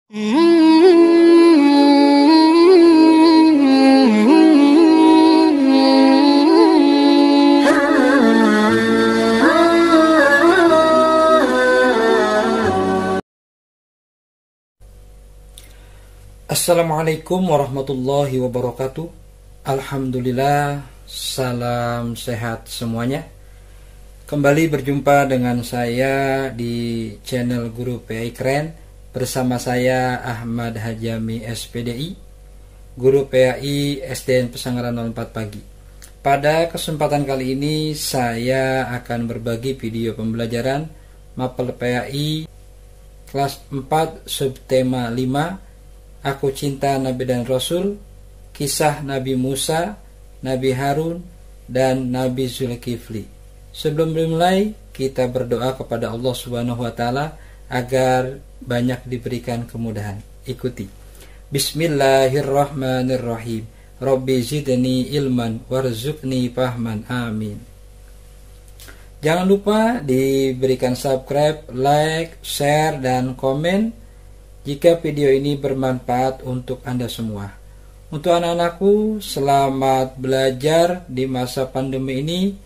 Assalamualaikum warahmatullahi wabarakatuh. Alhamdulillah, salam sehat semuanya. Kembali berjumpa dengan saya di channel Guru PAI Keren. Bersama saya Ahmad Hajami SPDI, Guru PAI SDN Pesanggaran 04 Pagi. Pada kesempatan kali ini saya akan berbagi video pembelajaran Mapel PAI kelas 4 subtema 5, Aku Cinta Nabi dan Rasul, Kisah Nabi Musa, Nabi Harun, dan Nabi Zulkifli. Sebelum dimulai, kita berdoa kepada Allah Subhanahu wa Ta'ala agar banyak diberikan kemudahan. Ikuti. Bismillahirrahmanirrahim. Rabbi zidni ilman warzuqni fahman. Amin. Jangan lupa diberikan subscribe, like, share, dan komen jika video ini bermanfaat untuk Anda semua. Untuk anak-anakku, selamat belajar di masa pandemi ini.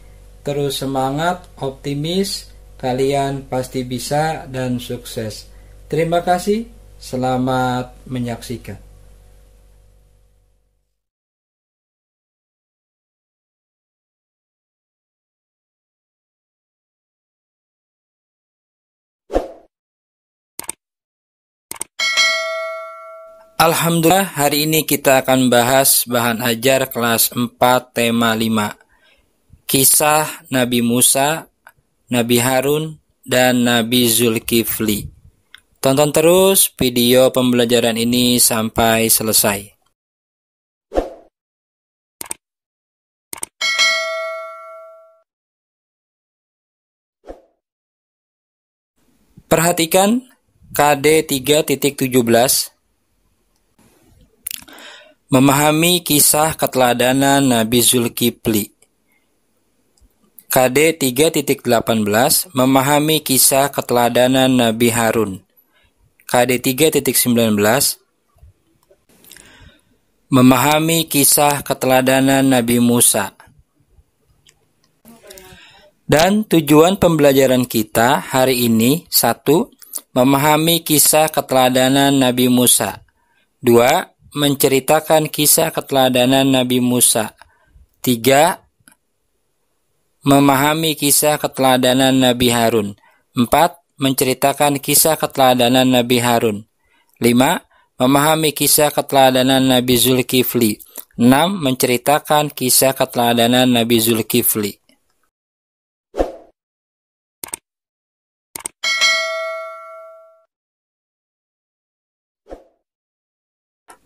Terus semangat, optimis, kalian pasti bisa dan sukses. Terima kasih, selamat menyaksikan. Alhamdulillah, hari ini kita akan bahas bahan ajar kelas 4 tema 5. Kisah Nabi Musa, Nabi Harun, dan Nabi Zulkifli. Tonton terus video pembelajaran ini sampai selesai. Perhatikan KD 3.17. Memahami kisah keteladanan Nabi Zulkifli. KD 3.18. Memahami kisah keteladanan Nabi Harun. KD 3.19. Memahami kisah keteladanan Nabi Musa. Dan tujuan pembelajaran kita hari ini: 1. Memahami kisah keteladanan Nabi Musa. 2. Menceritakan kisah keteladanan Nabi Musa. 3. Memahami kisah keteladanan Nabi Harun. 4. Menceritakan kisah keteladanan Nabi Harun. 5. Memahami kisah keteladanan Nabi Zulkifli. 6. Menceritakan kisah keteladanan Nabi Zulkifli.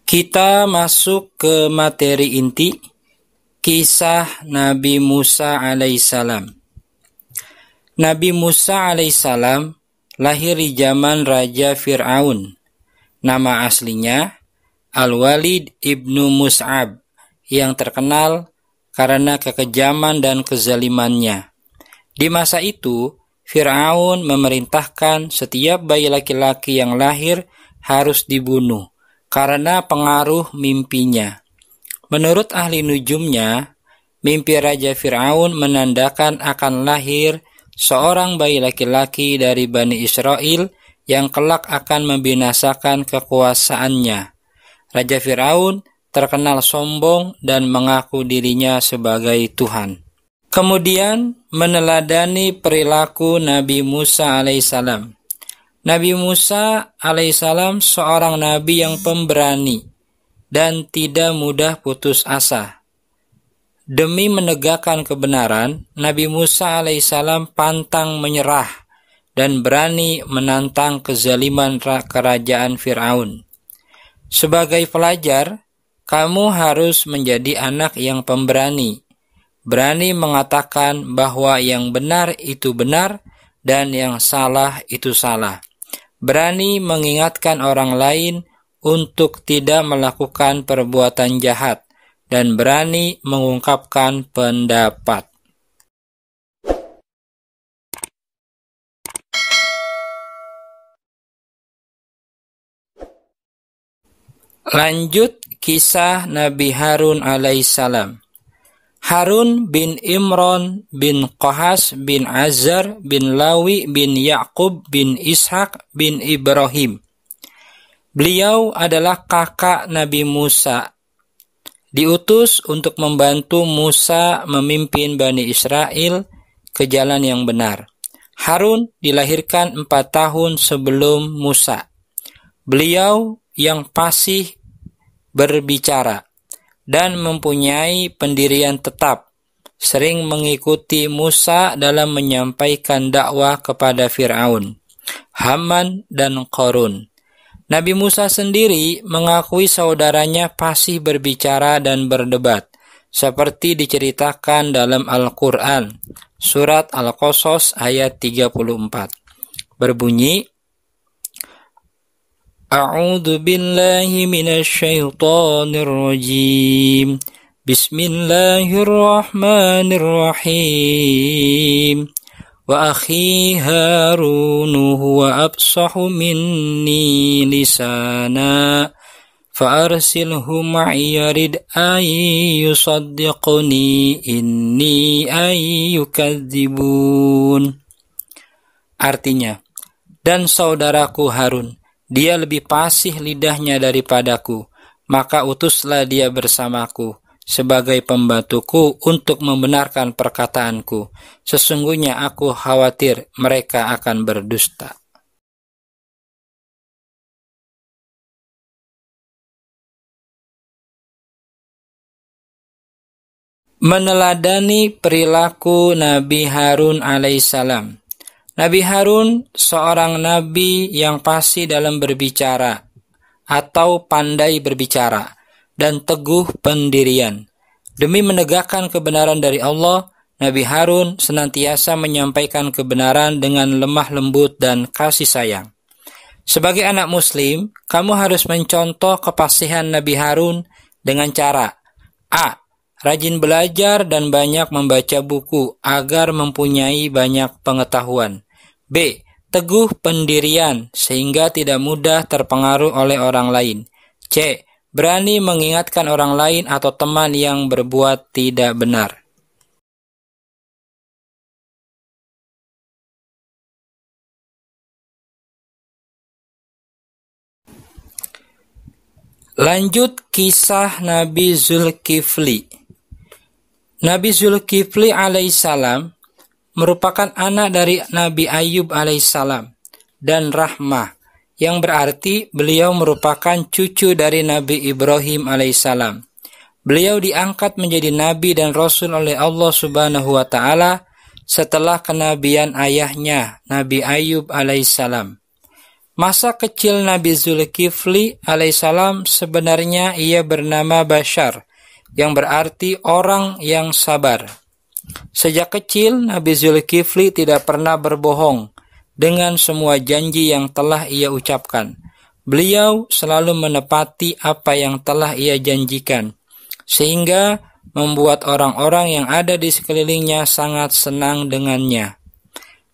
Kita masuk ke materi inti, kisah Nabi Musa alaihissalam. Nabi Musa alaihissalam lahir di zaman Raja Fir'aun. Nama aslinya Al-Walid ibnu Mus'ab, yang terkenal karena kekejaman dan kezalimannya. Di masa itu, Fir'aun memerintahkan setiap bayi laki-laki yang lahir harus dibunuh karena pengaruh mimpinya. Menurut ahli nujumnya, mimpi Raja Fir'aun menandakan akan lahir seorang bayi laki-laki dari Bani Israel yang kelak akan membinasakan kekuasaannya. Raja Fir'aun terkenal sombong dan mengaku dirinya sebagai Tuhan. Kemudian meneladani perilaku Nabi Musa alaihissalam. Nabi Musa alaihissalam seorang nabi yang pemberani dan tidak mudah putus asa. Demi menegakkan kebenaran, Nabi Musa alaihissalam pantang menyerah dan berani menantang kezaliman kerajaan Fir'aun. Sebagai pelajar, kamu harus menjadi anak yang pemberani, berani mengatakan bahwa yang benar itu benar dan yang salah itu salah. Berani mengingatkan orang lain untuk tidak melakukan perbuatan jahat, dan berani mengungkapkan pendapat. Lanjut kisah Nabi Harun alaihissalam. Harun bin Imran bin Qahas bin Azar bin Lawi bin Ya'qub bin Ishak bin Ibrahim. Beliau adalah kakak Nabi Musa. Diutus untuk membantu Musa memimpin Bani Israel ke jalan yang benar. Harun dilahirkan 4 tahun sebelum Musa. Beliau yang fasih berbicara dan mempunyai pendirian tetap, sering mengikuti Musa dalam menyampaikan dakwah kepada Fir'aun, Haman, dan Qarun. Nabi Musa sendiri mengakui saudaranya fasih berbicara dan berdebat, seperti diceritakan dalam Al-Quran, surat Al-Qasas ayat 34. Berbunyi, A'udzu billahi minasy syaithanir rajim. Bismillahirrahmanirrahim. Wa akhi Harun huwa afsahu minni lisana fa arsilhu ma'iya rid ay yusaddiquni inni ay yukadzibun. Artinya, dan saudaraku Harun, dia lebih fasih lidahnya daripadaku, maka utuslah dia bersamaku sebagai pembantuku untuk membenarkan perkataanku. Sesungguhnya aku khawatir mereka akan berdusta. Meneladani perilaku Nabi Harun alaihissalam. Nabi Harun seorang nabi yang fasih dalam berbicara atau pandai berbicara dan teguh pendirian. Demi menegakkan kebenaran dari Allah, Nabi Harun senantiasa menyampaikan kebenaran dengan lemah lembut dan kasih sayang. Sebagai anak muslim, kamu harus mencontoh kefasihan Nabi Harun dengan cara A. Rajin belajar dan banyak membaca buku agar mempunyai banyak pengetahuan. B. Teguh pendirian sehingga tidak mudah terpengaruh oleh orang lain. C. Berani mengingatkan orang lain atau teman yang berbuat tidak benar. Lanjut kisah Nabi Zulkifli. Nabi Zulkifli alaihissalam merupakan anak dari Nabi Ayub alaihissalam dan Rahmah, yang berarti beliau merupakan cucu dari Nabi Ibrahim alaihissalam. Beliau diangkat menjadi nabi dan rasul oleh Allah Subhanahu wa taala setelah kenabian ayahnya Nabi Ayub alaihissalam. Masa kecil Nabi Zulkifli alaihissalam sebenarnya ia bernama Bashar, yang berarti orang yang sabar. Sejak kecil Nabi Zulkifli tidak pernah berbohong dengan semua janji yang telah ia ucapkan. Beliau selalu menepati apa yang telah ia janjikan, sehingga membuat orang-orang yang ada di sekelilingnya sangat senang dengannya.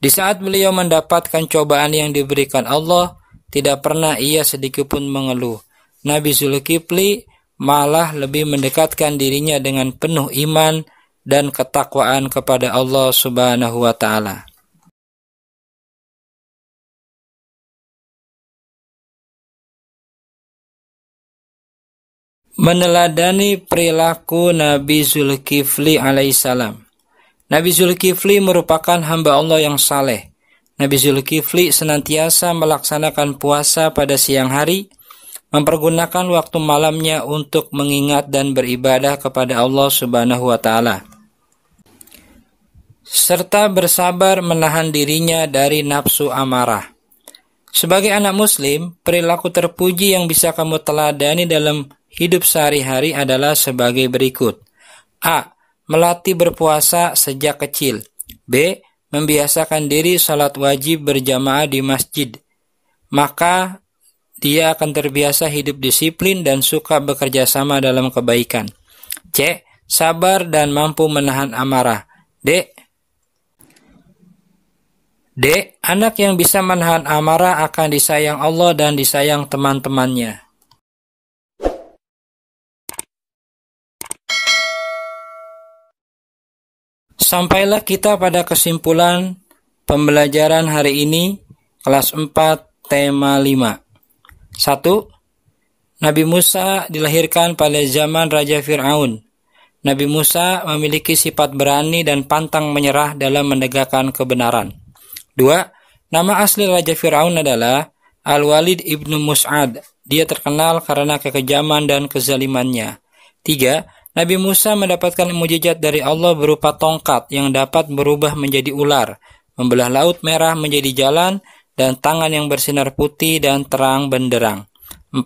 Di saat beliau mendapatkan cobaan yang diberikan Allah, tidak pernah ia sedikitpun mengeluh. Nabi Zulkifli malah lebih mendekatkan dirinya dengan penuh iman dan ketakwaan kepada Allah Subhanahu wa taala. Meneladani perilaku Nabi Zulkifli alaihissalam. Nabi Zulkifli merupakan hamba Allah yang saleh. Nabi Zulkifli senantiasa melaksanakan puasa pada siang hari, mempergunakan waktu malamnya untuk mengingat dan beribadah kepada Allah Subhanahu wa taala, serta bersabar menahan dirinya dari nafsu amarah. Sebagai anak muslim, perilaku terpuji yang bisa kamu teladani dalam hidup sehari-hari adalah sebagai berikut. A. Melatih berpuasa sejak kecil. B. Membiasakan diri salat wajib berjamaah di masjid. Maka dia akan terbiasa hidup disiplin dan suka bekerja sama dalam kebaikan. C. Sabar dan mampu menahan amarah. D. Anak yang bisa menahan amarah akan disayang Allah dan disayang teman-temannya. Sampailah kita pada kesimpulan pembelajaran hari ini, kelas 4, tema 5. 1. Nabi Musa dilahirkan pada zaman Raja Fir'aun. Nabi Musa memiliki sifat berani dan pantang menyerah dalam menegakkan kebenaran. 2. Nama asli Raja Fir'aun adalah Al-Walid ibnu Mus'ad. Dia terkenal karena kekejaman dan kezalimannya. 3. Nabi Musa mendapatkan mukjizat dari Allah berupa tongkat yang dapat berubah menjadi ular, membelah laut merah menjadi jalan, dan tangan yang bersinar putih dan terang benderang. 4.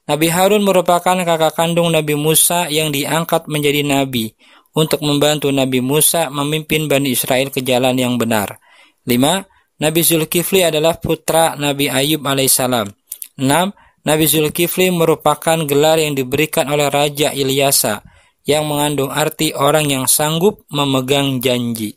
Nabi Harun merupakan kakak kandung Nabi Musa yang diangkat menjadi nabi untuk membantu Nabi Musa memimpin Bani Israel ke jalan yang benar. 5. Nabi Zulkifli adalah putra Nabi Ayub alaihissalam. 6. Nabi Zulkifli merupakan gelar yang diberikan oleh Raja Ilyasa yang mengandung arti orang yang sanggup memegang janji.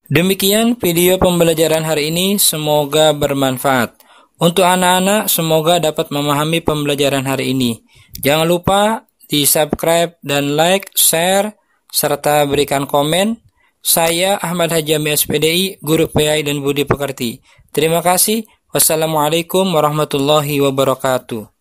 Demikian video pembelajaran hari ini, semoga bermanfaat. Untuk anak-anak, semoga dapat memahami pembelajaran hari ini. Jangan lupa di-subscribe dan like, share, serta berikan komen. Saya Ahmad Hajami SPDI, Guru PAI dan Budi Pekerti. Terima kasih. Wassalamualaikum warahmatullahi wabarakatuh.